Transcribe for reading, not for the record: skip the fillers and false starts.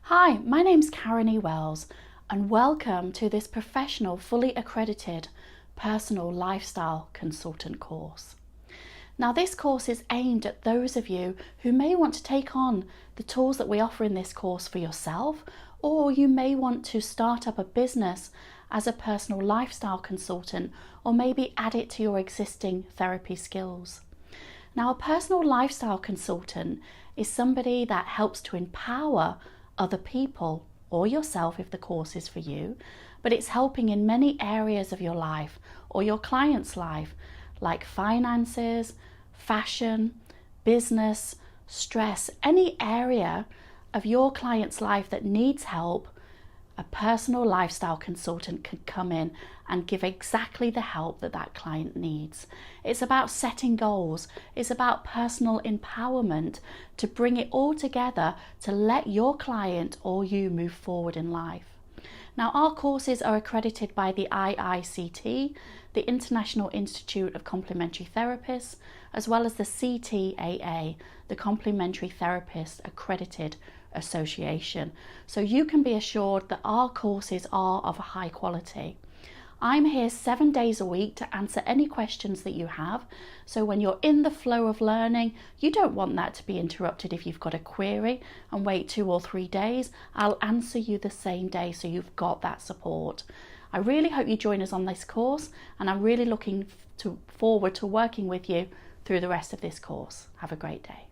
Hi, my name's Karen E. Wells and welcome to this professional, fully accredited personal lifestyle consultant course. Now this course is aimed at those of you who may want to take on the tools that we offer in this course for yourself, or you may want to start up a business as a personal lifestyle consultant, or maybe add it to your existing therapy skills. Now, a personal lifestyle consultant is somebody that helps to empower other people or yourself if the course is for you, but it's helping in many areas of your life or your client's life, like finances, fashion, business, stress, any area of your client's life that needs help. A personal lifestyle consultant can come in and give exactly the help that that client needs. It's about setting goals. It's about personal empowerment to bring it all together to let your client or you move forward in life. Now, our courses are accredited by the IICT, the International Institute of Complementary Therapists, as well as the CTAA, the Complementary Therapist Accredited Association. So you can be assured that our courses are of a high quality. I'm here 7 days a week to answer any questions that you have. So when you're in the flow of learning, you don't want that to be interrupted. If you've got a query and wait 2 or 3 days, I'll answer you the same day, so you've got that support. I really hope you join us on this course, and I'm really looking forward to working with you through the rest of this course. Have a great day.